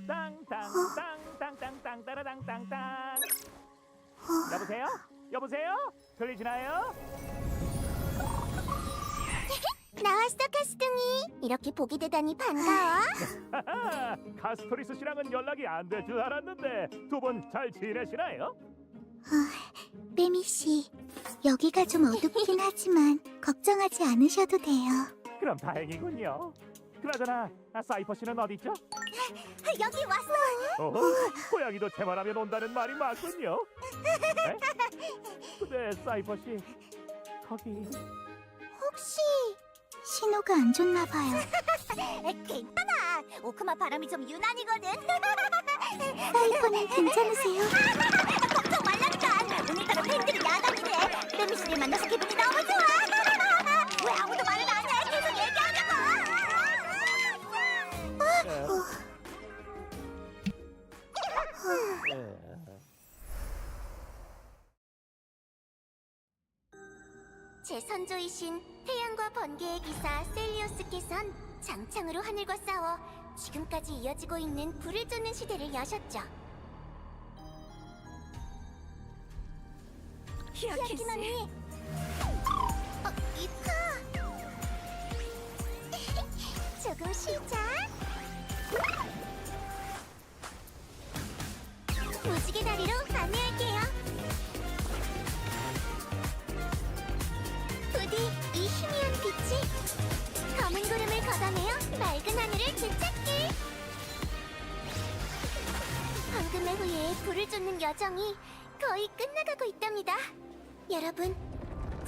땅땅땅땅땅땅 따라땅땅땅. 여보세요? 여보세요? 들리시나요? 나왔어, 카스둥이. 이렇게 보게 되다니 반가워. 카스토리스 씨랑은 연락이 안 될 줄 알았는데 두 분 잘 지내시나요? 빼미 씨, 여기가 좀 어둡긴 하지만 걱정하지 않으셔도 돼요. 그럼 다행이군요. 그나저나 사이퍼 씨는 어디 있죠? 여기 왔어. 고양이도 제 말하면 온다는 말이 맞군요. 네? 근데 사이퍼 씨 거기 혹시 신호가 안 좋나 봐요. 괜찮아. 오크마 바람이 좀 유난이거든. 사이퍼는 괜찮으세요? 걱정 말라니까. 오늘따라 팬들이 야단이네. 빼미 씨를 만나서 기분이 너무 좋아. 왜 아무도 말을 안 해? 계속 얘기하려고. 제 선조이신 태양과 번개의 기사 셀리오스께선 장창으로 하늘과 싸워 지금까지 이어지고 있는 불을 쫓는 시대를 여셨죠. 히아킨 언니. 이카. 조금 쉬자. 무지개 다리로 안내할게요. 부디 이 희미한 빛이 검은 구름을 걷어내어 맑은 하늘을 되찾길. 황금의 후예의 불을 쫓는 여정이 거의 끝나가고 있답니다. 여러분,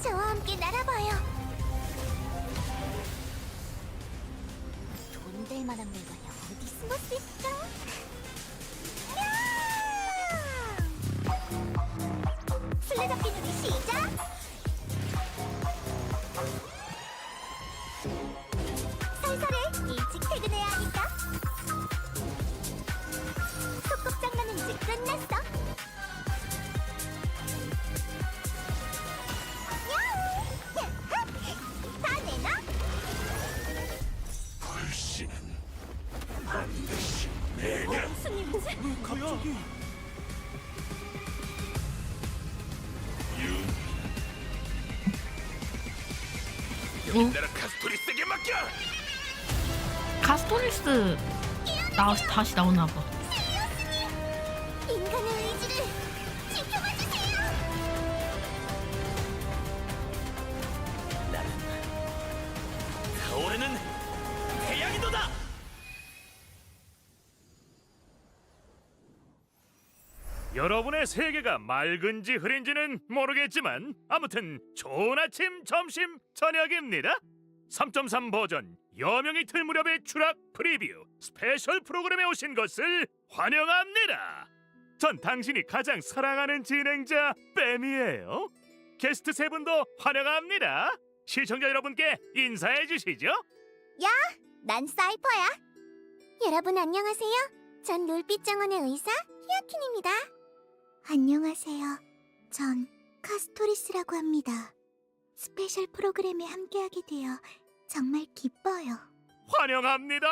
저와 함께 날아봐요. 돈 될 만한 물건이 어디 숨었을까? 술래잡기 놀이 시작! 살살해! 일찍 퇴근해야 하니까. 소꿉장난은 이제 끝났어. 야호! 다 내놔? 불씨는 반드시 내가. 무슨 일이지? 갑자기 여기 나라 카스토리스에게 맡겨. 카스토리스 다시 나오나 봐. 인간의 의지를 지켜봐 주세요. 나는 타오르는 태양이도다. 여러분의 세계가 맑은지 흐린지는 모르겠지만 아무튼 좋은 아침, 점심, 저녁입니다. 3.3 버전 여명의 틀 무렵의 추락 프리뷰 스페셜 프로그램에 오신 것을 환영합니다. 전 당신이 가장 사랑하는 진행자 뺨이에요. 게스트 세 분도 환영합니다. 시청자 여러분께 인사해 주시죠. 난 사이퍼야. 여러분 안녕하세요. 전 놀빛 정원의 의사 히아킨입니다. 안녕하세요. 전 카스토리스라고 합니다. 스페셜 프로그램에 함께하게 되어 정말 기뻐요. 환영합니다.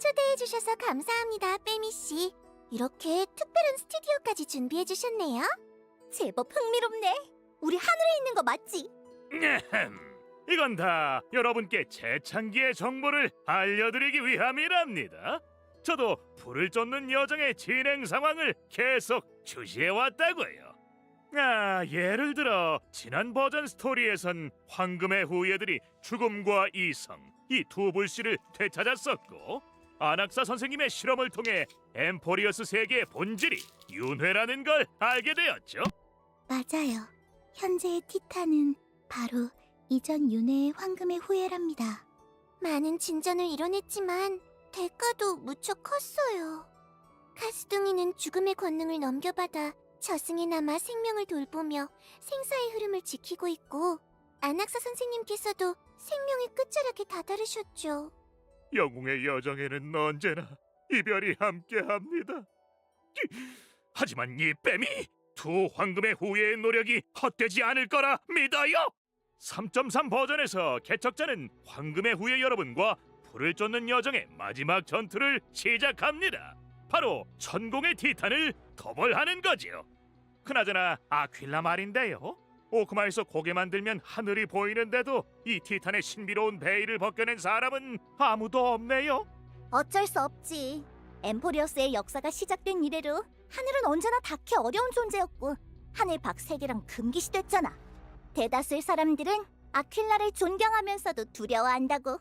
초대해주셔서 감사합니다, 빼미 씨. 이렇게 특별한 스튜디오까지 준비해주셨네요. 제법 흥미롭네. 우리 하늘에 있는 거 맞지? 이건 다 여러분께 재창기의 정보를 알려드리기 위함이랍니다. 저도 불을 쫓는 여정의 진행 상황을 계속 주시해왔다고요. 예를 들어 지난 버전 스토리에선 황금의 후예들이 죽음과 이성 이 두 불씨를 되찾았었고 아낙사 선생님의 실험을 통해 엠포리어스 세계의 본질이 윤회라는 걸 알게 되었죠. 맞아요. 현재의 티탄은 바로 이전 윤회의 황금의 후예랍니다. 많은 진전을 이뤄냈지만 대가도 무척 컸어요. 카스둥이는 죽음의 권능을 넘겨받아 저승에 남아 생명을 돌보며 생사의 흐름을 지키고 있고 아낙사 선생님께서도 생명의 끝자락에 다다르셨죠. 영웅의 여정에는 언제나 이별이 함께합니다. 하지만 이 뱀이 두 황금의 후예의 노력이 헛되지 않을 거라 믿어요. 3.3 버전에서 개척자는 황금의 후예 여러분과 불을 쫓는 여정의 마지막 전투를 시작합니다. 바로 천공의 티탄을 토벌하는 거지요. 그나저나 아퀴라 말인데요. 오크마에서 고개 만들면 하늘이 보이는데도 이 티탄의 신비로운 베일을 벗겨낸 사람은 아무도 없네요. 어쩔 수 없지. 엠포리어스의 역사가 시작된 이래로 하늘은 언제나 닿기 어려운 존재였고 하늘 밖 세계랑 금기시됐잖아. 대다수의 사람들은 아퀴라를 존경하면서도 두려워한다고.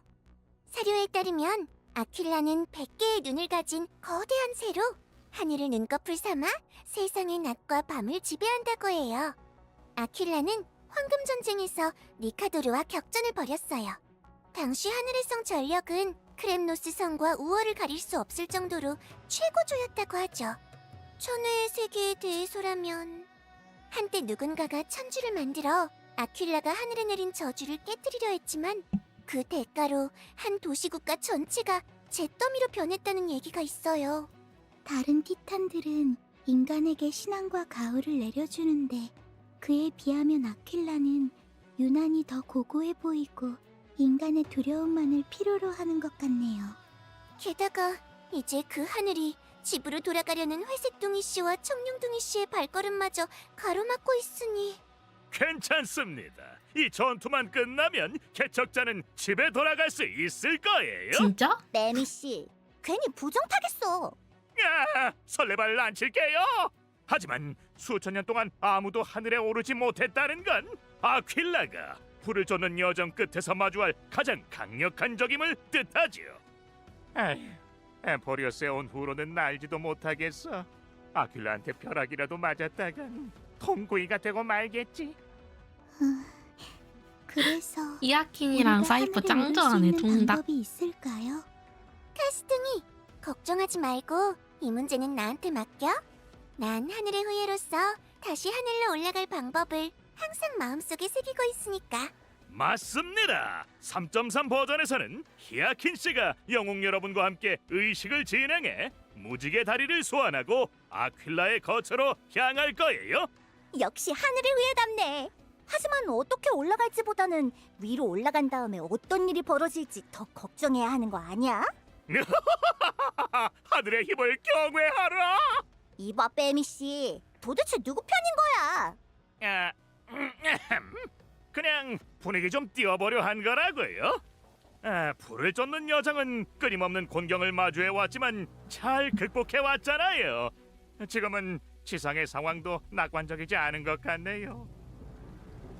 사료에 따르면 아퀴라는 100개의 눈을 가진 거대한 새로 하늘을 눈꺼풀 삼아 세상의 낮과 밤을 지배한다고 해요. 아퀴라는 황금 전쟁에서 니카도르와 격전을 벌였어요. 당시 하늘의 성 전력은 크렘노스 성과 우월을 가릴 수 없을 정도로 최고조였다고 하죠. 천회의 세계에 대해서라면 한때 누군가가 천주를 만들어 아퀴라가 하늘에 내린 저주를 깨뜨리려 했지만 그 대가로 한 도시국가 전체가 잿더미로 변했다는 얘기가 있어요. 다른 티탄들은 인간에게 신앙과 가호를 내려주는데 그에 비하면 아퀴라는 유난히 더 고고해 보이고 인간의 두려움만을 필요로 하는 것 같네요. 게다가 이제 그 하늘이 집으로 돌아가려는 회색둥이 씨와 청룡둥이 씨의 발걸음마저 가로막고 있으니 괜찮습니다. 이 전투만 끝나면 개척자는 집에 돌아갈 수 있을 거예요. 진짜? 매미 씨, 괜히 부정 타겠어. 야, 설레발 안 칠게요. 하지만 수천 년 동안 아무도 하늘에 오르지 못했다는 건 아퀴라가 불을 쫓는 여정 끝에서 마주할 가장 강력한 적임을 뜻하지요. 에휴, 엠포리어스에 온 후로는 날지도 못하겠어. 아퀴라한테 벼락이라도 맞았다간 통구이가 되고 말겠지. 그래서 이아킨이랑 사이퍼 짱 좋아하네. 둥닥. 방법이 있을까요? 카스둥이, 걱정하지 말고 이 문제는 나한테 맡겨. 난 하늘의 후예로서 다시 하늘로 올라갈 방법을 항상 마음속에 새기고 있으니까. 맞습니다. 3.3 버전에서는 히아킨 씨가 영웅 여러분과 함께 의식을 진행해 무지개 다리를 소환하고 아퀴라의 거처로 향할 거예요. 역시 하늘의 후예답네. 하지만 어떻게 올라갈지보다는 위로 올라간 다음에 어떤 일이 벌어질지 더 걱정해야 하는 거 아니야? 하늘의 힘을 경외하라. 이봐 빼미 씨, 도대체 누구 편인 거야? 그냥 분위기 좀 띄워보려 한 거라고요. 불을 쫓는 여정은 끊임없는 곤경을 마주해 왔지만 잘 극복해 왔잖아요. 지금은 지상의 상황도 낙관적이지 않은 것 같네요.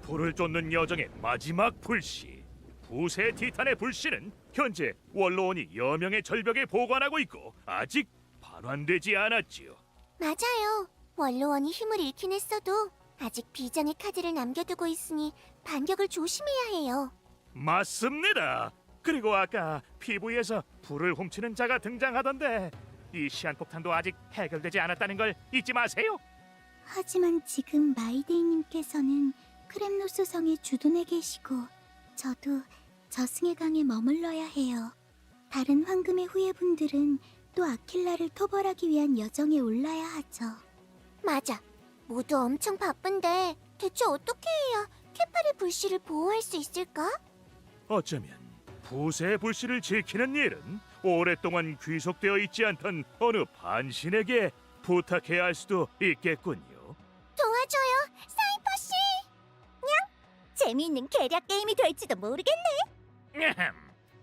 불을 쫓는 여정의 마지막 불씨, 부세 티탄의 불씨는 현재 원로원이 여명의 절벽에 보관하고 있고 아직 반환되지 않았지요. 맞아요. 원로원이 힘을 잃긴 했어도 아직 비장의 카드를 남겨두고 있으니 반격을 조심해야 해요. 맞습니다. 그리고 아까 PV에서 불을 훔치는 자가 등장하던데 이 시한폭탄도 아직 해결되지 않았다는 걸 잊지 마세요. 하지만 지금 마이데이님께서는 크렘노스 성의 주둔에 계시고 저도 저승의 강에 머물러야 해요. 다른 황금의 후예분들은 또 아킬라를 토벌하기 위한 여정에 올라야 하죠. 맞아. 모두 엄청 바쁜데 대체 어떻게 해야 케팔의 불씨를 보호할 수 있을까? 어쩌면 부세의 불씨를 지키는 일은 오랫동안 귀속되어 있지 않던 어느 반신에게 부탁해야 할 수도 있겠군요. 도와줘요, 사이퍼씨! 냥! 재미있는 계략 게임이 될지도 모르겠네.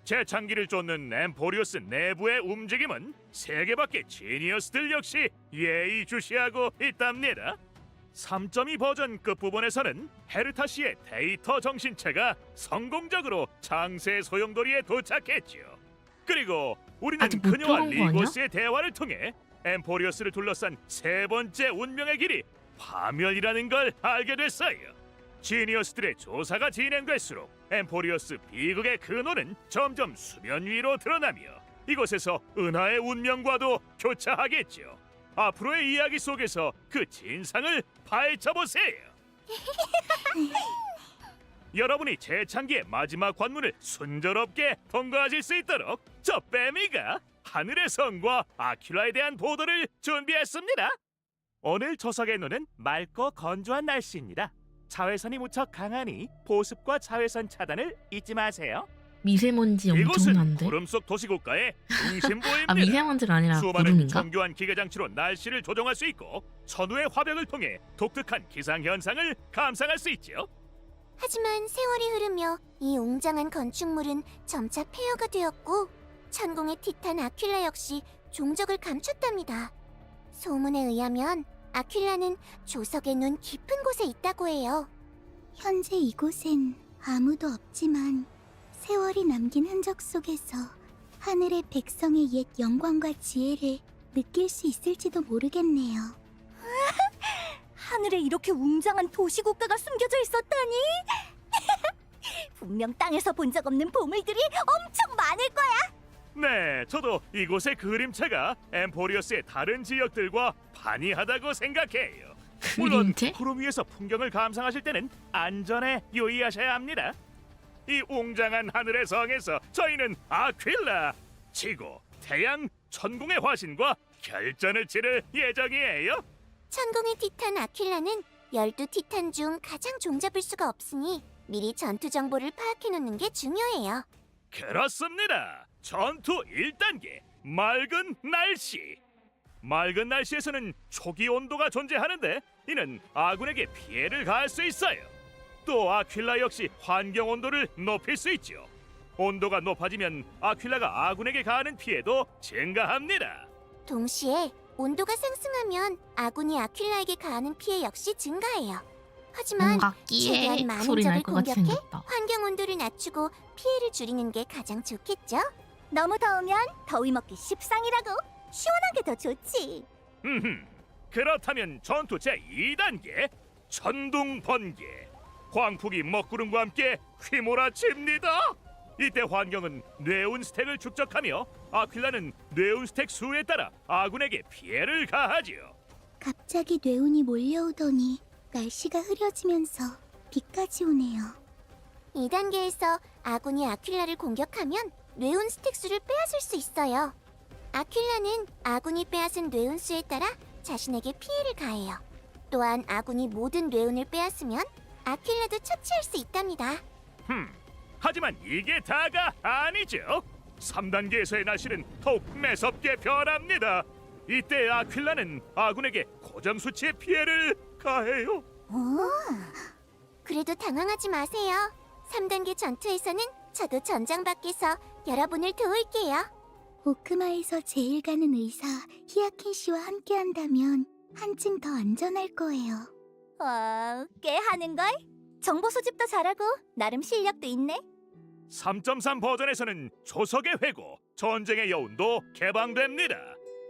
재창기를 쫓는 엠포리오스 내부의 움직임은 세계밖에 지니어스들 역시 예의주시하고 있답니다. 3.2 버전 끝부분에서는 헤르타시의 데이터 정신체가 성공적으로 창세 소용돌이에 도착했지요. 그리고 우리는 아직 못 그녀와 들어온 거 아니야? 리고스의 대화를 통해 엠포리오스를 둘러싼 세 번째 운명의 길이 파멸이라는 걸 알게 됐어요. 지니어스들의 조사가 진행될수록 엠포리오스 비극의 근원은 점점 수면 위로 드러나며 이곳에서 은하의 운명과도 교차하겠죠. 앞으로의 이야기 속에서 그 진상을 파헤쳐 보세요. 여러분이 재창기의 마지막 관문을 순조롭게 통과하실 수 있도록 저 빼미가 하늘의 성과 아퀴라에 대한 보도를 준비했습니다. 오늘 조석에는 맑고 건조한 날씨입니다. 자외선이 무척 강하니 보습과 자외선 차단을 잊지 마세요. 미세먼지 이곳은 엄청난데. 구름 속 도시국가의 중심부입니다. 아 미세먼지가 아니라 수많은 구름인가? 정교한 기계 장치로 날씨를 조정할 수 있고 천우의 화벽을 통해 독특한 기상 현상을 감상할 수 있죠. 하지만 세월이 흐르며 이 웅장한 건축물은 점차 폐허가 되었고 천공의 티탄 아퀴라 역시 종적을 감췄답니다. 소문에 의하면 아퀴라는 조석의 눈 깊은 곳에 있다고 해요. 현재 이곳엔 아무도 없지만 세월이 남긴 흔적 속에서 하늘의 백성의 옛 영광과 지혜를 느낄 수 있을지도 모르겠네요. 하늘에 이렇게 웅장한 도시국가가 숨겨져 있었다니? 분명 땅에서 본 적 없는 보물들이 엄청 많을 거야. 네, 저도 이곳의 그림체가 엠포리어스의 다른 지역들과 반이하다고 생각해요. 물론 그림체? 구름 위에서 풍경을 감상하실 때는 안전에 유의하셔야 합니다. 이 웅장한 하늘의 성에서 저희는 아퀴라, 지구, 태양, 천공의 화신과 결전을 치를 예정이에요. 천공의 티탄 아퀴라는 12티탄 중 가장 종잡을 수가 없으니 미리 전투 정보를 파악해놓는 게 중요해요. 그렇습니다. 전투 1단계, 맑은 날씨. 맑은 날씨에서는 초기 온도가 존재하는데 이는 아군에게 피해를 가할 수 있어요. 또 아퀴라 역시 환경 온도를 높일 수 있죠. 온도가 높아지면 아퀴라가 아군에게 가하는 피해도 증가합니다. 동시에 온도가 상승하면 아군이 아퀴라에게 가하는 피해 역시 증가해요. 하지만 뭔가 끼에 최대한 많은 소리 날 적을 것 같이 공격해 생겼다. 환경 온도를 낮추고 피해를 줄이는 게 가장 좋겠죠? 너무 더우면 더위 먹기 십상이라고. 시원하게 더 좋지. 그렇다면 전투 제2단계, 천둥 번개. 광풍이 먹구름과 함께 휘몰아칩니다. 이때 환경은 뇌운 스택을 축적하며 아퀴라는 뇌운 스택 수에 따라 아군에게 피해를 가하지요. 갑자기 뇌운이 몰려오더니 날씨가 흐려지면서 비까지 오네요. 2단계에서 아군이 아퀴라를 공격하면 뇌운 스택 수를 빼앗을 수 있어요. 아퀴라는 아군이 빼앗은 뇌운 수에 따라 자신에게 피해를 가해요. 또한 아군이 모든 뇌운을 빼앗으면 아퀴라도 처치할 수 있답니다. 하지만 이게 다가 아니죠. 3단계에서의 날씨는 더욱 매섭게 변합니다. 이때 아퀴라는 아군에게 고정 수치의 피해를 가해요. 그래도 당황하지 마세요. 3단계 전투에서는 저도 전장 밖에서 여러분을 도울게요. 오크마에서 제일 가는 의사 히아킨 씨와 함께한다면 한층 더 안전할 거예요. 꽤 하는걸? 정보 수집도 잘하고 나름 실력도 있네. 3.3 버전에서는 조석의 회고, 전쟁의 여운도 개방됩니다.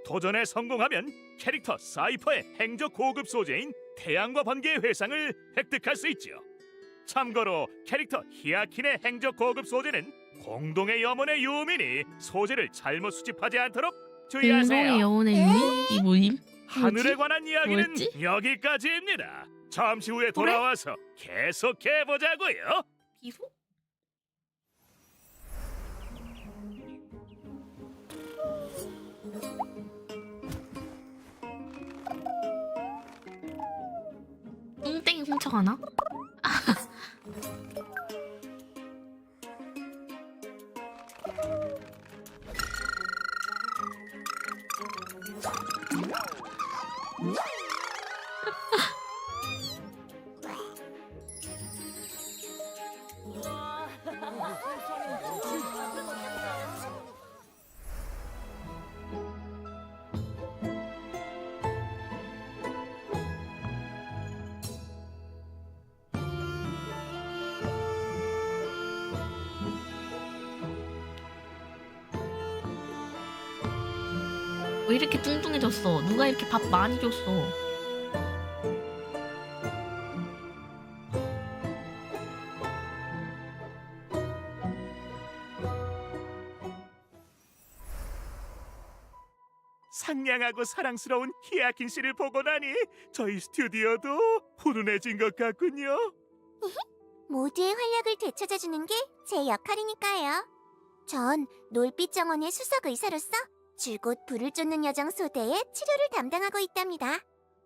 도전에 성공하면 캐릭터 사이퍼의 행적 고급 소재인 태양과 번개의 회상을 획득할 수 있죠. 참고로 캐릭터 히아킨의 행적 고급 소재는 공동의 염원의 유민이 소재를 잘못 수집하지 않도록 공동의 주의하세요. 여운의 유미? 이 뭐임? 하늘에 관한 이야기는 뭐였지? 여기까지입니다. 잠시 후에 돌아와서 계속해 보자고요. 비소? 뚱땡이 훔쳐가나? 왜 이렇게 뚱뚱해졌어? 누가 이렇게 밥 많이 줬어? 상냥하고 사랑스러운 히아킨 씨를 보고 나니 저희 스튜디오도 푸른해진 것 같군요. 모두의 활력을 되찾아주는 게 제 역할이니까요. 전 놀빛 정원의 수석 의사로서 줄곧 불을 쫓는 여정 소대의 치료를 담당하고 있답니다.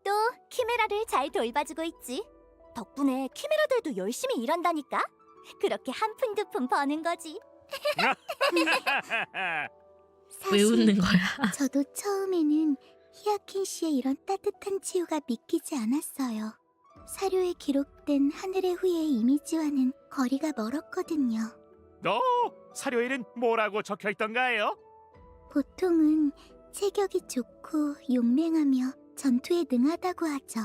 또 키메라를 잘 돌봐주고 있지. 덕분에 키메라들도 열심히 일한다니까. 그렇게 한 푼 두 푼 버는 거지. 왜 사실 웃는 거야? 저도 처음에는 히아킨 씨의 이런 따뜻한 치유가 믿기지 않았어요. 사료에 기록된 하늘의 후예의 이미지와는 거리가 멀었거든요. 사료에는 뭐라고 적혀 있던가요? 보통은 체격이 좋고 용맹하며 전투에 능하다고 하죠.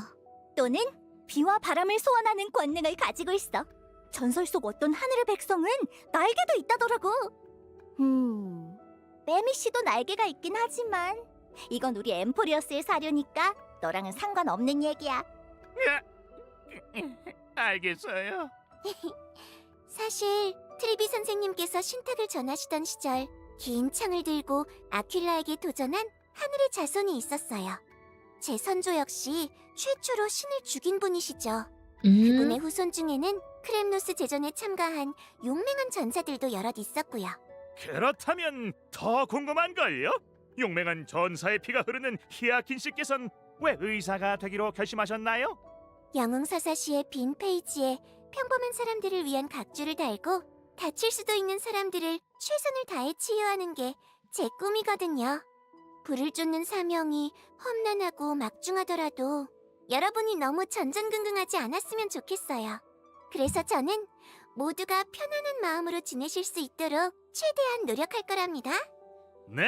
또는 비와 바람을 소환하는 권능을 가지고 있어. 전설 속 어떤 하늘의 백성은 날개도 있다더라고. 빼미 씨도 날개가 있긴 하지만 이건 우리 엠포리어스의 사료니까 너랑은 상관없는 얘기야. 알겠어요. 사실 트리비 선생님께서 신탁을 전하시던 시절 긴 창을 들고 아퀴라에게 도전한 하늘의 자손이 있었어요. 제 선조 역시 최초로 신을 죽인 분이시죠. 그분의 후손 중에는 크렘노스 제전에 참가한 용맹한 전사들도 여럿 있었고요. 그렇다면 더 궁금한걸요? 용맹한 전사의 피가 흐르는 히아킨 씨께서는 왜 의사가 되기로 결심하셨나요? 영웅서사시의 빈 페이지에 평범한 사람들을 위한 각주를 달고 다칠 수도 있는 사람들을 최선을 다해 치유하는 게 제 꿈이거든요. 불을 쫓는 사명이 험난하고 막중하더라도 여러분이 너무 전전긍긍하지 않았으면 좋겠어요. 그래서 저는 모두가 편안한 마음으로 지내실 수 있도록 최대한 노력할 거랍니다. 네,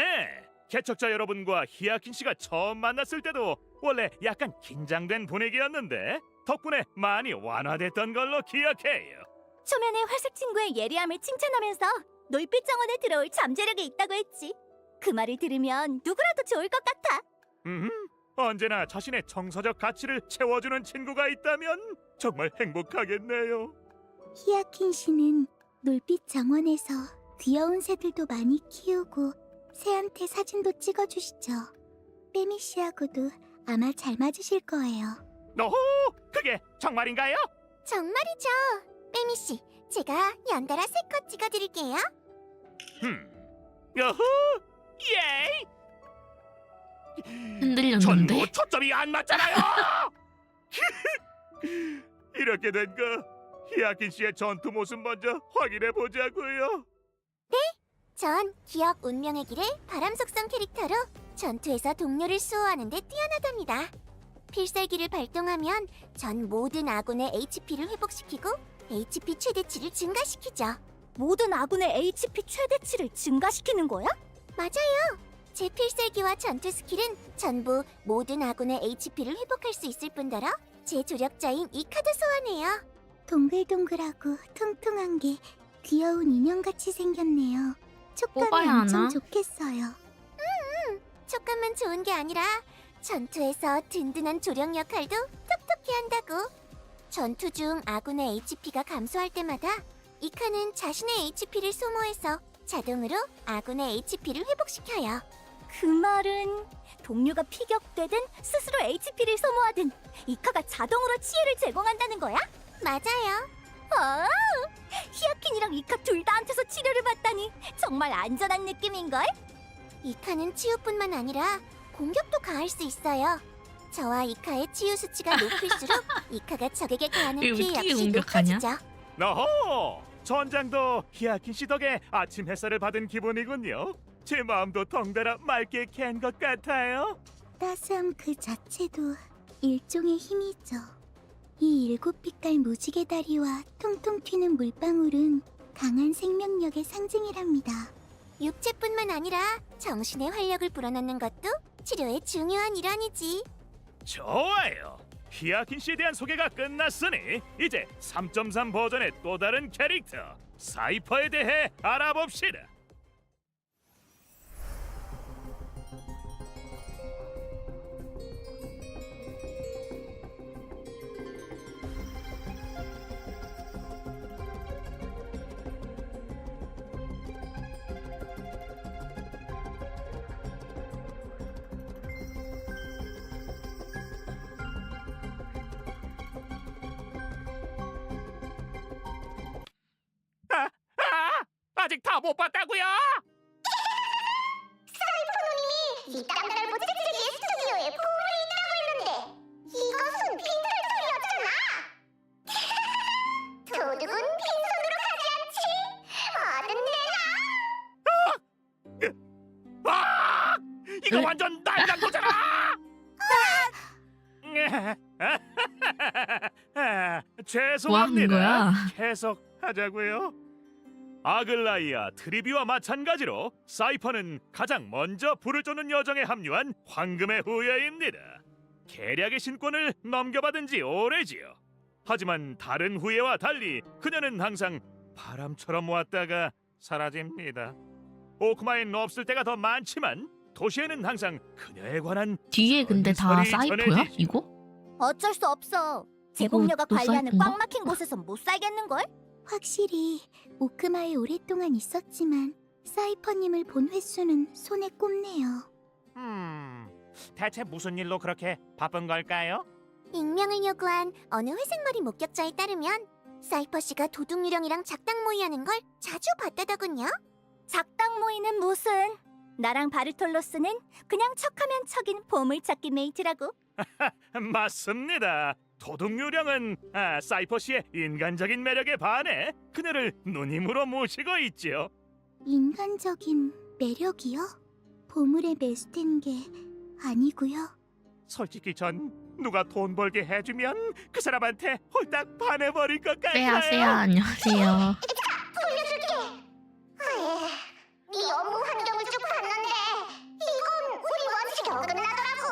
개척자 여러분과 히아킨 씨가 처음 만났을 때도 원래 약간 긴장된 분위기였는데 덕분에 많이 완화됐던 걸로 기억해요. 초면에 화석 친구의 예리함을 칭찬하면서 놀빛 정원에 들어올 잠재력이 있다고 했지. 그 말을 들으면 누구라도 좋을 것 같아. 언제나 자신의 정서적 가치를 채워주는 친구가 있다면 정말 행복하겠네요. 히아킨 씨는 놀빛 정원에서 귀여운 새들도 많이 키우고 새한테 사진도 찍어주시죠. 빼미 씨하고도 아마 잘 맞으실 거예요. 오호, 그게 정말인가요? 정말이죠. 빼미 씨, 제가 연달아 3컷 찍어드릴게요. 여후, 예! 흔들렸는데. 전부 초점이 안 맞잖아요. 이렇게 된 거 히아킨 씨의 전투 모습 먼저 확인해 보자고요. 전 기억 운명의 길의 바람 속성 캐릭터로 전투에서 동료를 수호하는 데 뛰어나답니다. 필살기를 발동하면 전 모든 아군의 HP를 회복시키고 HP 최대치를 증가시키죠. 모든 아군의 HP 최대치를 증가시키는 거야? 맞아요. 제 필살기와 전투 스킬은 전부 모든 아군의 HP를 회복할 수 있을 뿐더러 제 조력자인 이카도 소환해요. 동글동글하고 퉁퉁한 게 귀여운 인형같이 생겼네요. 촉감이 뽑아야 엄청 하나? 좋겠어요. 촉감만 좋은 게 아니라 전투에서 든든한 조력 역할도 톡톡히 한다고. 전투 중 아군의 HP가 감소할 때마다 이카는 자신의 HP를 소모해서 자동으로 아군의 HP를 회복시켜요. 그 말은 동료가 피격되든 스스로 HP를 소모하든 이카가 자동으로 치유를 제공한다는 거야? 맞아요. 히아킨이랑 이카 둘 다 한테서 치료를 받다니 정말 안전한 느낌인걸? 이카는 치유뿐만 아니라 공격도 가할 수 있어요. 저와 이카의 치유 수치가 높을수록 이카가 적에게 가하는 왜 피해 어떻게 역시 공격하냐? 높아지죠. 어허, 전장도 히아킨 씨 덕에 아침 햇살을 받은 기분이군요. 제 마음도 덩달아 맑게 캔 것 같아요. 따스함 그 자체도 일종의 힘이죠. 이 7빛깔 무지개 다리와 통통 튀는 물방울은 강한 생명력의 상징이랍니다. 육체뿐만 아니라 정신의 활력을 불어넣는 것도 치료의 중요한 일환이지. 좋아요. 히아킨 씨에 대한 소개가 끝났으니 이제 3.3 버전의 또 다른 캐릭터 사이퍼에 대해 알아봅시다. 아직 다 못 봤다고요? 이 땅나라 모지스트리 스튜디오에 보물이 있다고 했는데 이것은 빈털터리였잖아. 도둑은 빈손으로 가지 않지. 뭐든 내놔. 이거 완전 날강도잖아. 뭐 하는 거야? 죄송합니다. 계속하자고요. 아글라이아 트리비와 마찬가지로 사이퍼는 가장 먼저 불을 쫓는 여정에 합류한 황금의 후예입니다. 계략의 신권을 넘겨받은 지 오래지요. 하지만 다른 후예와 달리 그녀는 항상 바람처럼 왔다가 사라집니다. 오크마엔 없을 때가 더 많지만 도시에는 항상 그녀에 관한 뒤에 근데 다 전설이 사이퍼야? 전해지지. 이거? 어쩔 수 없어. 제공녀가 또 관리하는 사이프인가? 꽉 막힌 곳에선 못 살겠는걸? 확실히 오크마에 오랫동안 있었지만 사이퍼님을 본 횟수는 손에 꼽네요. 대체 무슨 일로 그렇게 바쁜 걸까요? 익명을 요구한 어느 회색머리 목격자에 따르면 사이퍼 씨가 도둑 유령이랑 작당 모의하는 걸 자주 봤다더군요. 작당 모의는 무슨? 나랑 바르톨로스는 그냥 척하면 척인 보물찾기 메이트라고. 맞습니다. 도둑 유령은 사이퍼 씨의 인간적인 매력에 반해 그녀를 누님으로 모시고 있지요. 인간적인 매력이요? 보물에 매수된 게 아니고요. 솔직히 전 누가 돈 벌게 해주면 그 사람한테 홀딱 반해버릴 것 같아요. 세야 안녕하세요. 네 업무 환경을 쭉 봤는데 이건 우리 원칙에 어긋나더라고.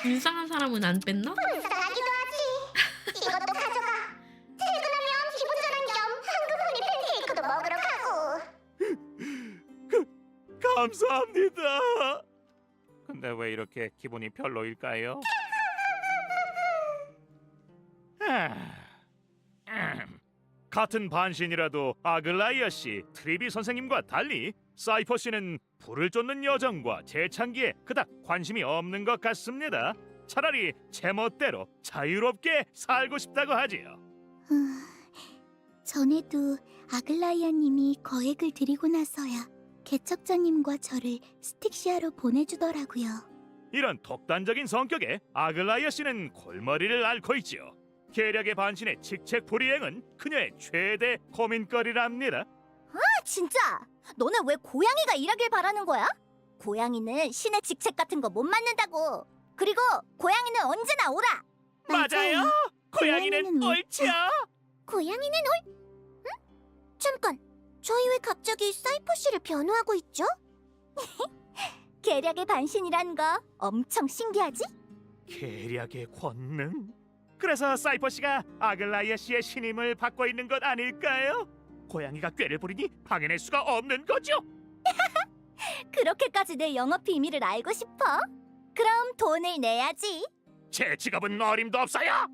이상한 사람은 안 뺐나? 불쌍하기도 하지. 이것도 가져가. 퇴근하면 기분 전환 겸 황금 허니 팬케이크도 먹으러 가고. 감사합니다. 근데 왜 이렇게 기분이 별로일까요? 같은 반신이라도 아글라이아 씨, 트리비 선생님과 달리 사이퍼 씨는 불을 쫓는 여정과 재창기에 그닥 관심이 없는 것 같습니다. 차라리 제멋대로 자유롭게 살고 싶다고 하지요. 전에도 아글라이아님이 거액을 드리고 나서야 개척자님과 저를 스틱시아로 보내주더라고요. 이런 독단적인 성격에 아글라이아 씨는 골머리를 앓고 있지요. 계략의 반신의 직책불이행은 그녀의 최대 고민거리랍니다. 진짜? 너네 왜 고양이가 일하길 바라는 거야? 고양이는 신의 직책 같은 거 못 맡는다고. 그리고 고양이는 언제나 오라. 맞아요. 고양이는 고양이는 옳죠. 고양이는 응? 잠깐. 저희 왜 갑자기 사이퍼 씨를 변호하고 있죠? 계략의 반신이란 거 엄청 신기하지? 계략의 권능? 그래서 사이퍼 씨가 아글라이아 씨의 신임을 받고 있는 것 아닐까요? 고양이가 꾀를 부리니 방해낼 수가 없는 거죠. 그렇게까지 내 영업 비밀을 알고 싶어? 그럼 돈을 내야지. 제 직업은 어림도 없어요.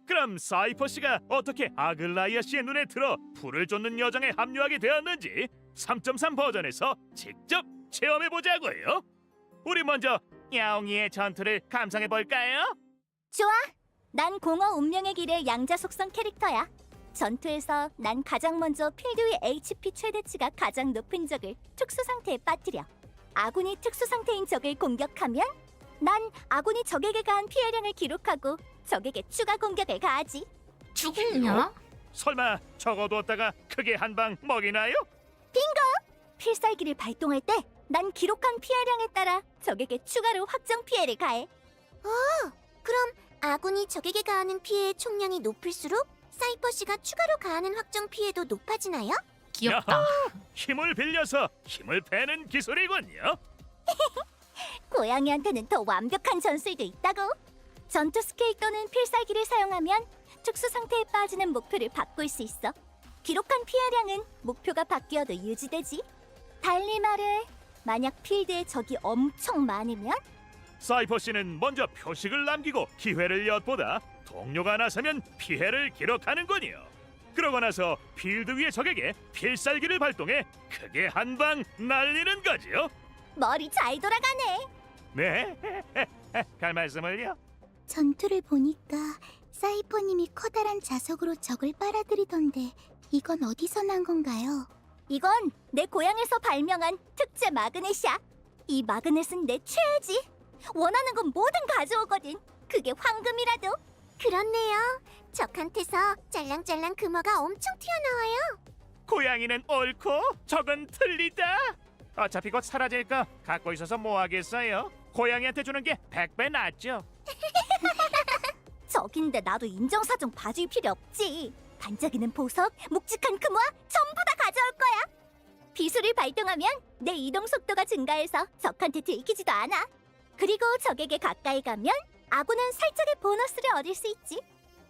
그럼 사이퍼 씨가 어떻게 아글라이아 씨의 눈에 들어 불을 쫓는 여정에 합류하게 되었는지 3.3 버전에서 직접 체험해 보자고요. 우리 먼저 야옹이의 전투를 감상해 볼까요? 좋아. 난 공허 운명의 길의 양자 속성 캐릭터야. 전투에서 난 가장 먼저 필드 위 HP 최대치가 가장 높은 적을 특수 상태에 빠뜨려. 아군이 특수 상태인 적을 공격하면 난 아군이 적에게 가한 피해량을 기록하고 적에게 추가 공격을 가하지. 죽었냐? 설마 적어두었다가 크게 한 방 먹이나요? 필살기를 발동할 때 난 기록한 피해량에 따라 적에게 추가로 확정 피해를 가해. 그럼 아군이 적에게 가하는 피해의 총량이 높을수록 사이퍼 씨가 추가로 가하는 확정 피해도 높아지나요? 귀엽다. 힘을 빌려서 힘을 빼는 기술이군요. 고양이한테는 더 완벽한 전술도 있다고. 전투 스케일 또는 필살기를 사용하면 특수 상태에 빠지는 목표를 바꿀 수 있어. 기록한 피해량은 목표가 바뀌어도 유지되지. 달리 말해, 만약 필드에 적이 엄청 많으면 사이퍼 씨는 먼저 표식을 남기고 기회를 엿보다 동료가 나서면 피해를 기록하는군요. 그러고 나서 필드 위의 적에게 필살기를 발동해 크게 한 방 날리는 거지요. 머리 잘 돌아가네. 네, 갈 말씀을요. 전투를 보니까 사이퍼님이 커다란 자석으로 적을 빨아들이던데 이건 어디서 난 건가요? 이건 내 고향에서 발명한 특제 마그넷이야. 이 마그넷은 내 최애지. 원하는 건 뭐든 가져오거든. 그게 황금이라도. 그렇네요. 적한테서 짤랑짤랑 금화가 엄청 튀어나와요. 고양이는 옳고 적은 틀리다. 어차피 곧 사라질 거 갖고 있어서 뭐 하겠어요? 고양이한테 주는 게 100배 낫죠. 저긴데 나도 인정사정 봐줄 필요 없지. 반짝이는 보석, 묵직한 금화 전부 다 가져올 거야. 비수를 발동하면 내 이동 속도가 증가해서 적한테 들키지도 않아. 그리고 적에게 가까이 가면 아군은 살짝의 보너스를 얻을 수 있지.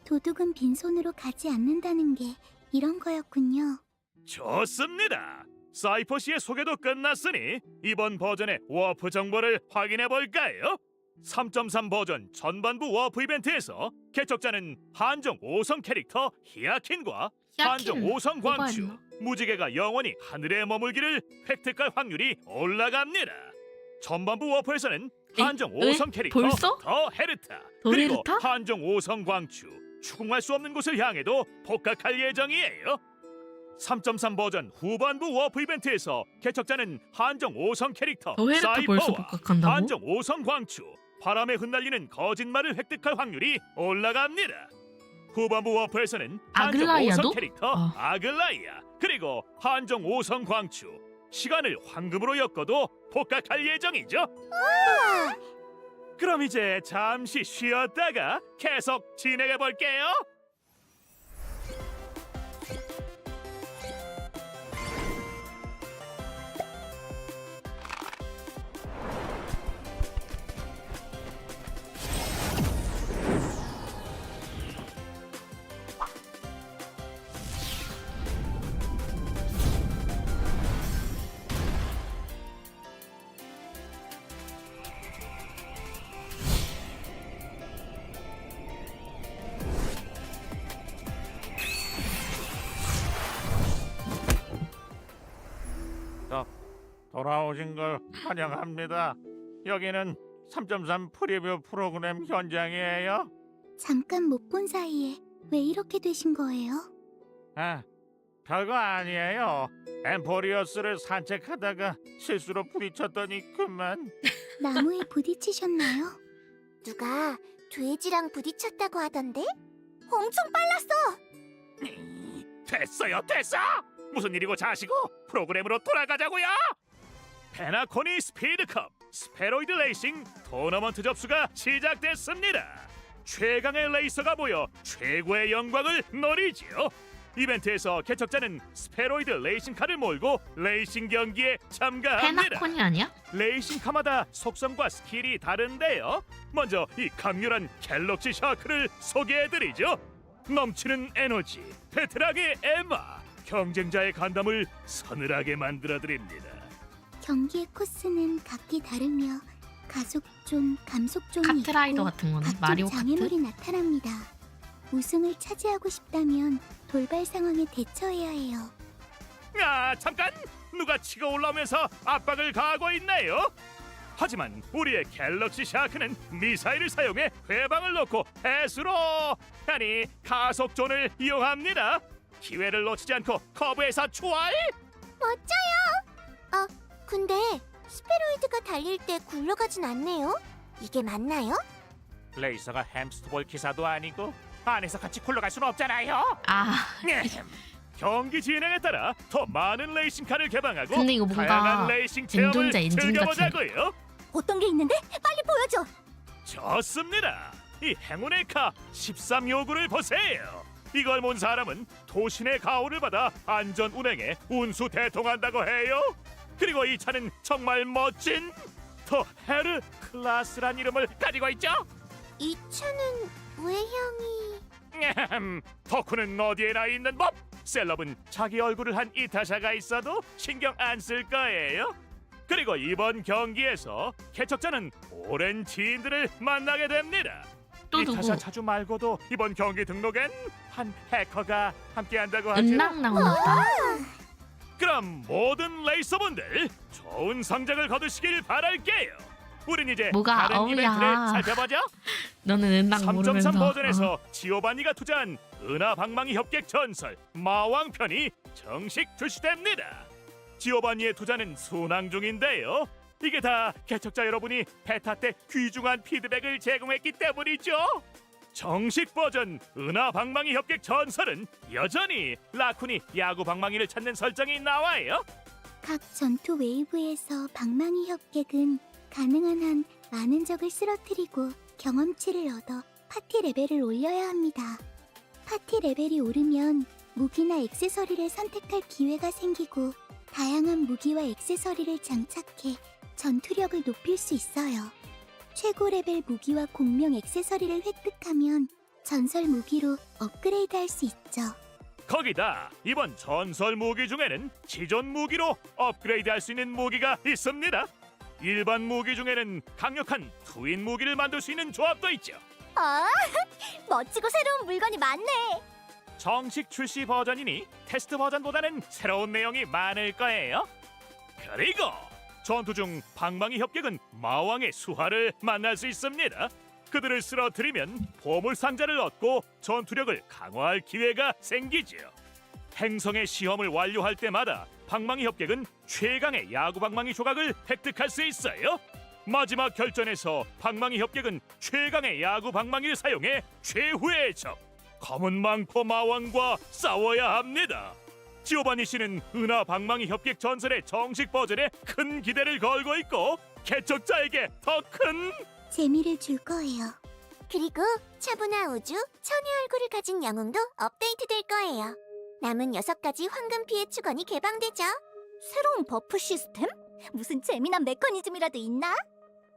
도둑은 빈손으로 가지 않는다는 게 이런 거였군요. 좋습니다. 사이퍼 씨의 소개도 끝났으니 이번 버전의 워프 정보를 확인해 볼까요? 3.3 버전 전반부 워프 이벤트에서 개척자는 한정 5성 캐릭터 히아킨과 한정 5성 광추, 뽑아야겠나? 무지개가 영원히 하늘에 머물기를 획득할 확률이 올라갑니다. 전반부 워프에서는 한정 5성 캐릭터 벌써? 더 헤르타, 더 그리고 헤르타? 한정 5성 광추, 추궁할 수 없는 곳을 향해도 복각할 예정이에요. 3.3 버전 후반부 워프 이벤트에서 개척자는 한정 5성 캐릭터 더 헤르타 벌써 사이퍼와 복각한다고? 한정 5성 광추, 바람에 흩날리는 거짓말을 획득할 확률이 올라갑니다. 후반부 워프에서는 한정 아글라이아도? 5성 캐릭터 아글라이아, 그리고 한정 5성 광추, 시간을 황금으로 엮어도 복각할 예정이죠. 그럼 이제 잠시 쉬었다가 계속 진행해 볼게요. 돌아오신 걸 환영합니다. 여기는 3.3 프리뷰 프로그램 현장이에요. 잠깐 못 본 사이에 왜 이렇게 되신 거예요? 아, 별거 아니에요. 엠포리어스를 산책하다가 실수로 부딪혔더니 그만. 나무에 부딪히셨나요? 누가 돼지랑 부딪혔다고 하던데? 엄청 빨랐어! 됐어. 무슨 일이고 자시고 프로그램으로 돌아가자고요. 페나코니 스피드컵 스페로이드 레이싱 토너먼트 접수가 시작됐습니다. 최강의 레이서가 모여 최고의 영광을 누리지요. 이벤트에서 개척자는 스페로이드 레이싱카를 몰고 레이싱 경기에 참가합니다. 페나콘이 아니야? 레이싱카마다 속성과 스킬이 다른데요. 먼저 이 강렬한 갤럭시 샤크를 소개해드리죠. 넘치는 에너지, 베테랑의 에마, 경쟁자의 간담을 서늘하게 만들어드립니다. 경기의 코스는 각기 다르며 가속존, 감속존이 카트라이더 있고 같은 거네. 각종 마리오 카트? 장애물이 나타납니다. 우승을 차지하고 싶다면 돌발 상황에 대처해야 해요. 아, 잠깐! 누가 치고 올라오면서 압박을 가하고 있네요. 하지만 우리의 갤럭시 샤크는 미사일을 사용해 회방을 놓고 해수로, 아니 가속존을 이용합니다. 기회를 놓치지 않고 커브에서 추월! 멋져요! 근데 스페로이드가 달릴 때 굴러가진 않네요? 이게 맞나요? 레이서가 햄스터볼 기사도 아니고 안에서 같이 굴러갈 수는 없잖아요. 아, 경기 진행에 따라 더 많은 레이싱카를 개방하고 근데 이거 뭔가 다양한 레이싱 체험을 엔존자 엔진 즐겨보자고요. 어떤 게 있는데? 빨리 보여줘! 좋습니다. 이 행운의 카 13요구를 보세요. 이걸 본 사람은 도신의 가호를 받아 안전 운행에 운수 대통한다고 해요. 그리고 이 차는 정말 멋진 더 헤르 클라스란 이름을 가지고 있죠. 이 차는 외형이... 덕후는 어디에나 있는 법. 셀럽은 자기 얼굴을 한 이타샤가 있어도 신경 안 쓸 거예요. 그리고 이번 경기에서 개척자는 오랜 지인들을 만나게 됩니다. 또 이타샤 누구? 차주 말고도 이번 경기 등록엔 한 해커가 함께한다고 하죠. 은랑 나오나 보다. 그럼 모든 레이서분들 좋은 성적을 거두시길 바랄게요. 우린 이제 뭐가 다른 이벤트를 어우야. 살펴보죠. 너는 은랑 모르면서. 3.3 버전에서 지오바니가 투자한 은하방망이 협객 전설 마왕편이 정식 출시됩니다. 지오바니의 투자는 순항 중인데요. 이게 다 개척자 여러분이 베타 때 귀중한 피드백을 제공했기 때문이죠. 정식 버전 은하방망이 협객 전설은 여전히 라쿤이 야구 방망이를 찾는 설정이 나와요. 각 전투 웨이브에서 방망이 협객은 가능한 한 많은 적을 쓰러뜨리고 경험치를 얻어 파티 레벨을 올려야 합니다. 파티 레벨이 오르면 무기나 액세서리를 선택할 기회가 생기고 다양한 무기와 액세서리를 장착해 전투력을 높일 수 있어요. 최고 레벨 무기와 공명 액세서리를 획득하면 전설 무기로 업그레이드할 수 있죠. 거기다 이번 전설 무기 중에는 지존 무기로 업그레이드할 수 있는 무기가 있습니다. 일반 무기 중에는 강력한 트윈 무기를 만들 수 있는 조합도 있죠. 아, 멋지고 새로운 물건이 많네. 정식 출시 버전이니 테스트 버전보다는 새로운 내용이 많을 거예요. 그리고 전투 중 방망이 협객은 마왕의 수하를 만날 수 있습니다. 그들을 쓰러뜨리면 보물 상자를 얻고 전투력을 강화할 기회가 생기죠. 행성의 시험을 완료할 때마다 방망이 협객은 최강의 야구 방망이 조각을 획득할 수 있어요. 마지막 결전에서 방망이 협객은 최강의 야구 방망이를 사용해 최후의 적 검은 망토 마왕과 싸워야 합니다. 지오바니 씨는 은하 방망이 협객 전설의 정식 버전에 큰 기대를 걸고 있고 개척자에게 더 큰 재미를 줄 거예요. 그리고 차분한 우주, 천의 얼굴을 가진 영웅도 업데이트될 거예요. 남은 6가지 황금 피해 축원이 개방되죠. 새로운 버프 시스템? 무슨 재미난 메커니즘이라도 있나?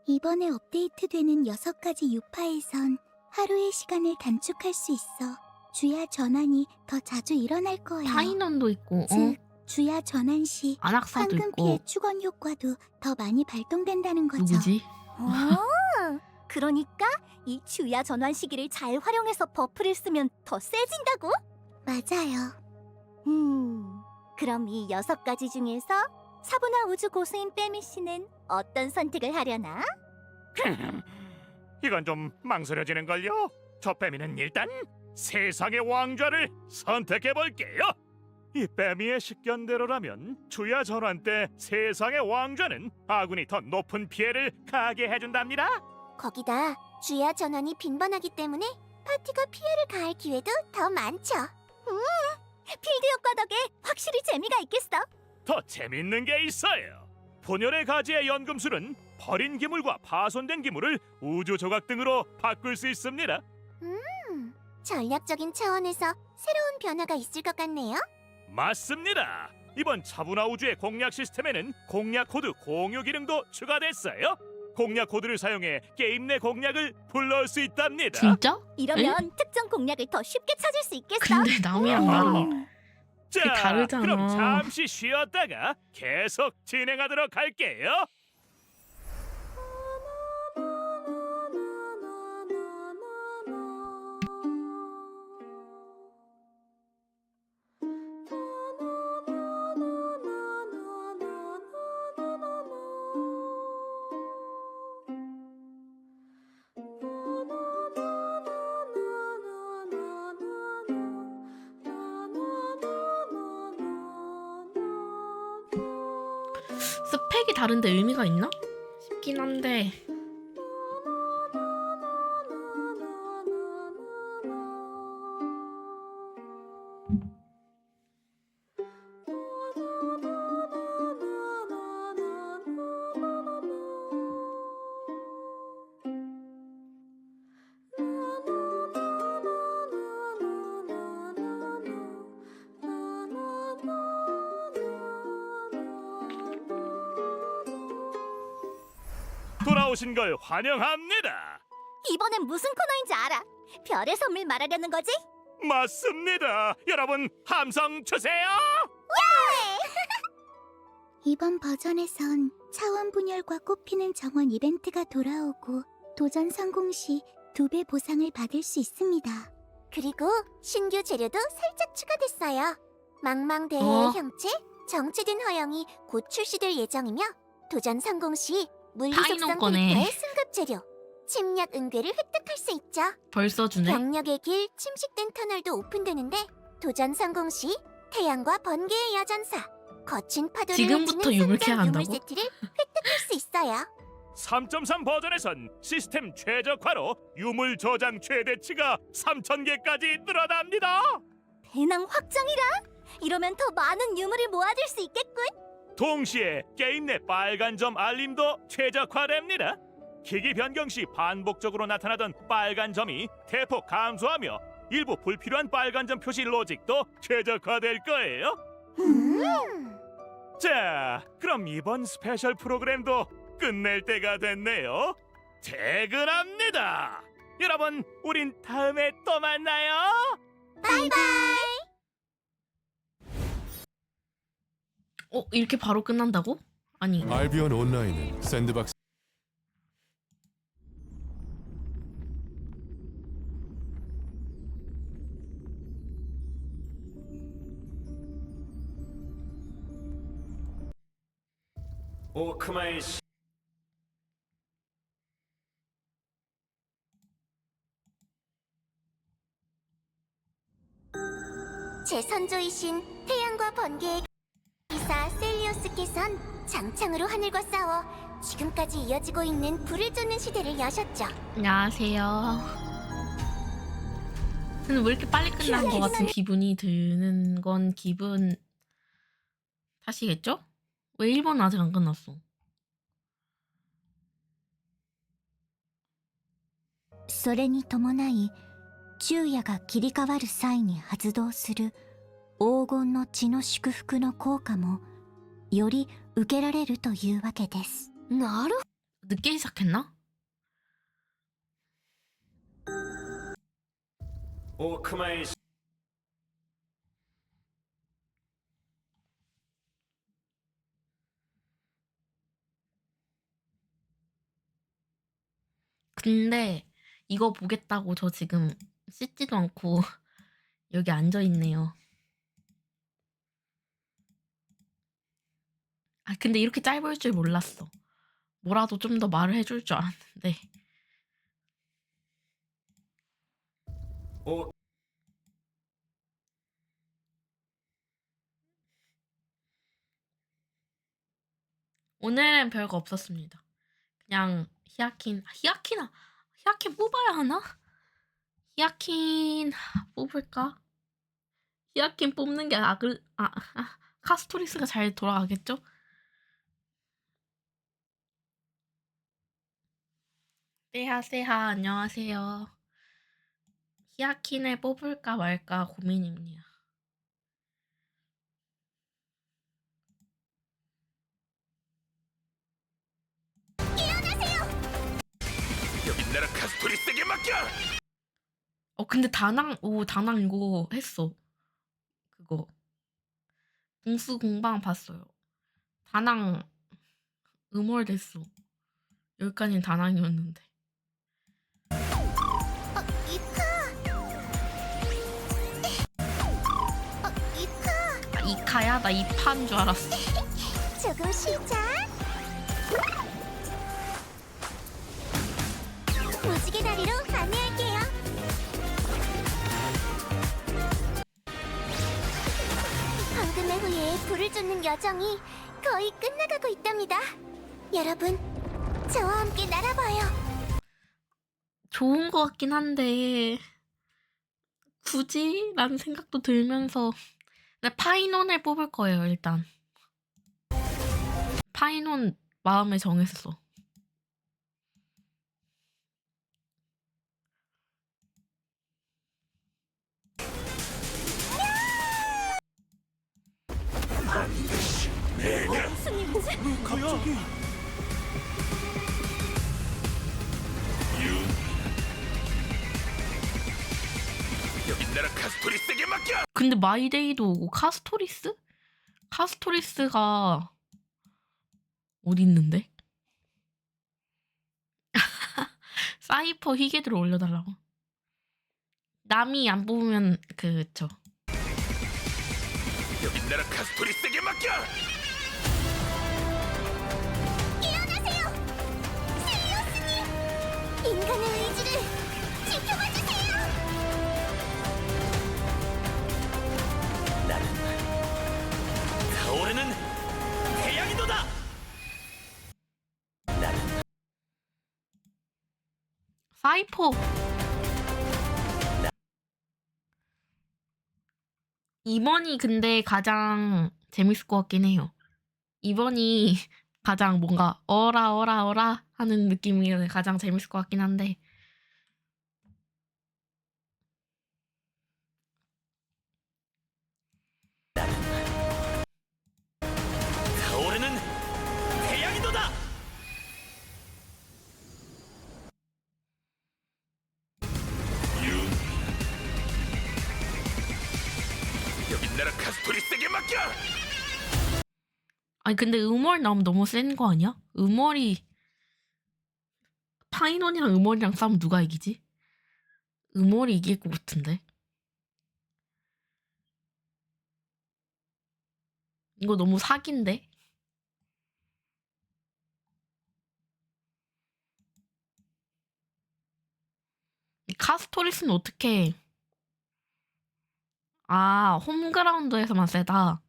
이번에 업데이트되는 6가지 유파에선 하루의 시간을 단축할 수 있어 주야 전환이 더 자주 일어날 거예요. 타인원도 있고, 즉, 주야 전환 시 안악사도 황금 피해 있고. 축원 효과도 더 많이 발동된다는 거죠. 누구지? 그러니까 이 주야 전환 시기를 잘 활용해서 버프를 쓰면 더 세진다고? 맞아요. 그럼 이 6가지 중에서 사부나 우주 고수인 빼미 씨는 어떤 선택을 하려나? 이건 좀 망설여지는걸요. 저 빼미는 일단 세상의 왕좌를 선택해볼게요. 이 빼미의 식견대로라면 주야 전환 때 세상의 왕좌는 아군이 더 높은 피해를 가하게 해준답니다. 거기다 주야 전환이 빈번하기 때문에 파티가 피해를 가할 기회도 더 많죠. 필드 효과 덕에 확실히 재미가 있겠어. 더 재밌는 게 있어요. 본연의 가지의 연금술은 버린 기물과 파손된 기물을 우주 조각 등으로 바꿀 수 있습니다. 전략적인 차원에서 새로운 변화가 있을 것 같네요. 맞습니다. 이번 차분화 우주의 공략 시스템에는 공략 코드 공유 기능도 추가됐어요. 공략 코드를 사용해 게임 내 공략을 불러올 수 있답니다. 진짜? 이러면 특정 공략을 더 쉽게 찾을 수 있겠어. 근데 남이랑 나랑 자, 그게 다르잖아. 그럼 잠시 쉬었다가 계속 진행하도록 할게요. 스펙이 다른데 의미가 있나? 싶긴 한데. 돌아오신 걸 환영합니다. 이번엔 무슨 코너인지 알아. 별의 선물 말하려는 거지? 맞습니다. 여러분 함성 주세요. 이번 버전에선 차원 분열과 꽃피는 정원 이벤트가 돌아오고 도전 성공 시 2배 보상을 받을 수 있습니다. 그리고 신규 재료도 살짝 추가됐어요. 망망대해의 형체, 정체된 허영이 곧 출시될 예정이며 도전 성공 시 물리 타이노 속성 거네. 캐릭터의 승급 재료, 침략 은괴를 획득할 수 있죠. 벌써 주네? 병력의 길 침식된 터널도 오픈되는데 도전 성공 시 태양과 번개의 여전사, 거친 파도를 지금부터 헤치는 유물캐 선장 유물 한다고? 세트를 획득할 수 있어요. 3.3 버전에선 시스템 최적화로 유물 저장 최대치가 3,000개까지 늘어납니다. 배낭 확장이라? 이러면 더 많은 유물을 모아둘 수 있겠군. 동시에 게임 내 빨간 점 알림도 최적화됩니다. 기기 변경 시 반복적으로 나타나던 빨간 점이 대폭 감소하며 일부 불필요한 빨간 점 표시 로직도 최적화될 거예요. 자, 그럼 이번 스페셜 프로그램도 끝낼 때가 됐네요. 퇴근합니다. 여러분, 우린 다음에 또 만나요. 바이바이. 이렇게 바로 끝난다고? 아니, 알비온 온라인은 샌드박스 오크마의 시 제 선조이신 태양과 번개의 기사 셀리오스께선 장창으로 하늘과 싸워 지금까지 이어지고 있는 불을 쫓는 시대를 여셨죠. 안녕하세요. 근데 왜 이렇게 빨리 끝난 것 같은 기분이 드는 건 기분 탓이겠죠? 왜 일본은 아직 안 끝났어? それに伴い昼夜が切り替わる際に発動する黄金の血の祝福の効果もより受けられるというわけです。なる 늦게 시작했나? オクマ의 시 근데 이거 보겠다고 저 지금 씻지도 않고 여기 앉아있네요. 아, 근데 이렇게 짧을 줄 몰랐어. 뭐라도 좀 더 말을 해줄 줄 알았는데. 오 오늘은 별거 없었습니다. 그냥 히아킨 뽑아야 하나? 히아킨 뽑을까? 히아킨 뽑는 게 카스토리스가 잘 돌아가겠죠? 세하 안녕하세요. 히아킨을 뽑을까 말까 고민입니다. 여긴 나라 카스토리스에게 맡겨. 근데 다낭 이거 했어. 그거 공수 공방 봤어요. 다낭 음월됐어. 여기까지는 다낭이었는데. 이카야? 나 이파인 줄 알았어. 조금 쉬자. 무지개 다리로 안내할게요. 황금의 후예 불을 쫓는 여정이 거의 끝나가고 있답니다. 여러분, 저와 함께 날아봐요. 좋은 것 같긴 한데 굳이? 라는 생각도 들면서 근데 파이논을 뽑을 거예요. 일단 파이논 마음에 정했어. 반드시 내가 무슨 일이지? 갑자기 윤 여긴 나라 카스토리스에게 맡겨. 근데 마이데이도 오고 카스토리스가 어디 있는데? 사이퍼 희귀들 올려달라고. 남이 안 뽑으면 그쵸. 여긴 나라 카스토리스에게 맡겨. 일어나세요! 셀리오스님! 인간의 의지를 지켜봐주세요! 나는 타오르는 태양이도다. 나는 사이퍼 이번이 근데 가장 재밌을 것 같긴 해요. 이번이 가장 뭔가 어라 어라 어라 하는 느낌이 가장 재밌을 것 같긴 한데 타오르는 태양이도다. 여긴 나라 카스토리스에게 맡겨. 아니 근데 음월 나오면 너무 센 거 아니야? 음월이 파이논이랑 음월이랑 싸우면 누가 이기지? 음월이 이길 것 같은데 이거 너무 사기인데? 이 카스토리스는 어떻게 아 홈그라운드에서만 세다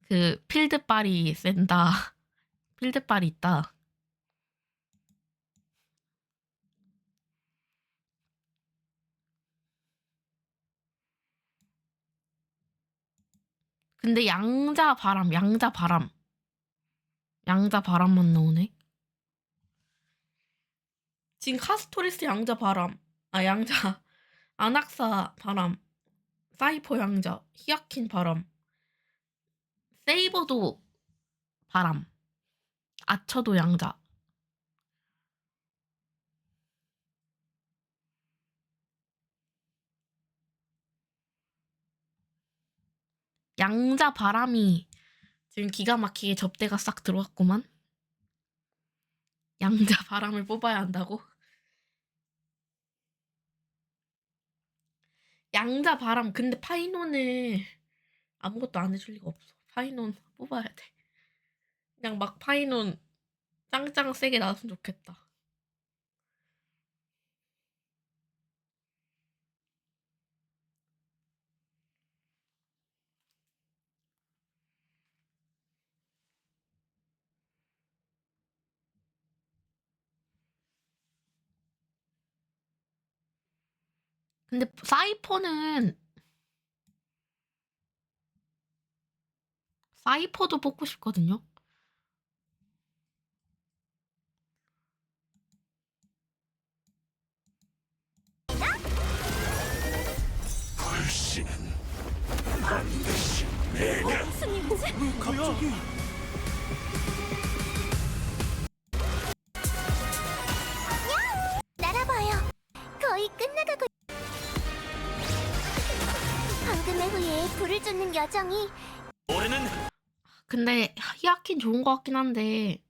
그 필드빨이 센다 필드빨이 있다 근데 양자 바람만 나오네 지금 카스토리스 양자 바람 아 양자 아낙사 바람 사이퍼 양자 히아킨 바람 세이버도 바람 아처도 양자 양자 바람이 지금 기가 막히게 접대가 싹 들어왔구만 양자 바람을 뽑아야 한다고? 양자 바람 근데 파이논을 아무것도 안 해줄 리가 없어 파이논 뽑아야 돼 그냥 막 파이논 짱짱 세게 나왔으면 좋겠다 근데 사이퍼도 뽑고 싶거든요 불씨는 반드시 내가. 무슨 일이지? 갑자기. 날아봐요. 거의 끝나가고. 황금의 후예에 불을 쫓는 여정이 오르는 근데 히아킨 좋은 것 같긴 한데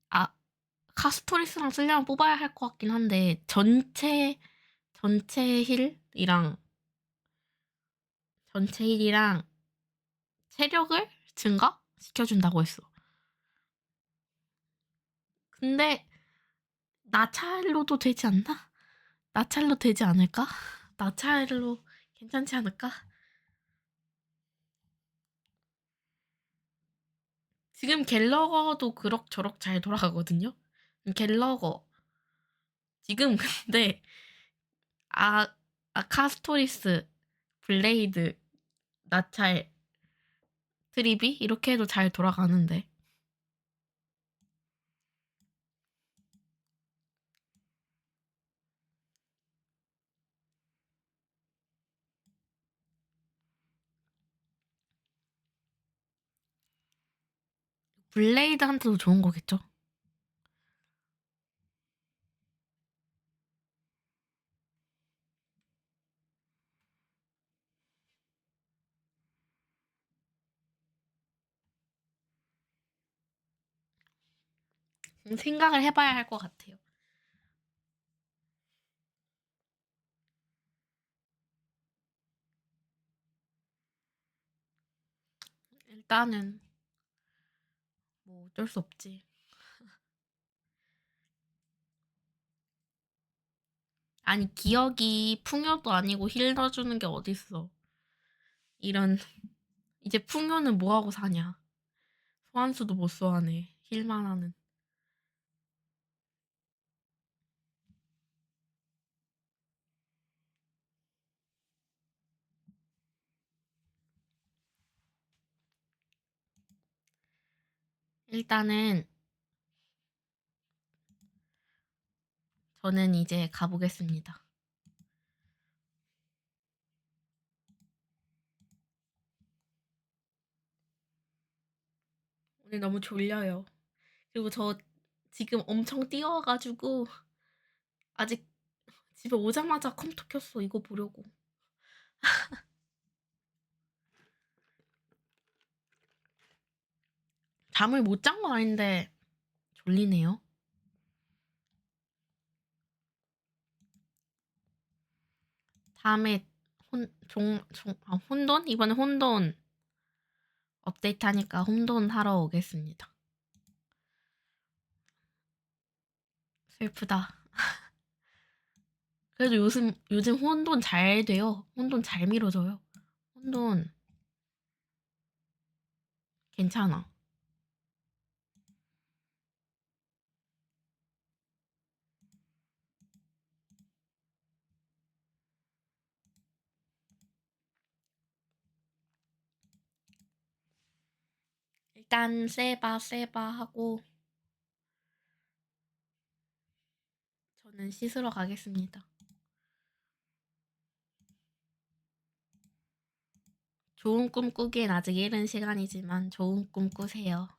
아 카스토리스랑 쓰려면 뽑아야 할 것 같긴 한데 전체 힐이랑 체력을 증가 시켜준다고 했어. 근데 나찰로도 되지 않나? 나찰로 되지 않을까? 나찰로 괜찮지 않을까? 지금 갤러거도 그럭저럭 잘 돌아가거든요. 갤러거 지금 근데 카스토리스, 블레이드, 나찰, 트리비 이렇게 해도 잘 돌아가는데 블레이드한테도 좋은 거겠죠? 생각을 해봐야 할 것 같아요. 일단은 뭐 어쩔 수 없지. 아니 기억이 풍요도 아니고 힐 넣어주는 게 어딨어. 이런 이제 풍요는 뭐하고 사냐. 소환수도 못 소환해. 힐만 하는. 일단은 저는 이제 가보겠습니다. 오늘 너무 졸려요. 그리고 저 지금 엄청 뛰어와가지고 아직 집에 오자마자 컴퓨터 켰어. 이거 보려고. 잠을 못 잔 건 아닌데 졸리네요. 다음에 혼돈? 이번에 혼돈 업데이트 하니까 혼돈 하러 오겠습니다. 슬프다. 그래도 요즘 혼돈 잘 돼요. 혼돈 잘 밀어줘요. 혼돈 괜찮아. 일단 세바 하고 저는 씻으러 가겠습니다. 좋은 꿈 꾸기엔 아직 이른 시간이지만 좋은 꿈 꾸세요.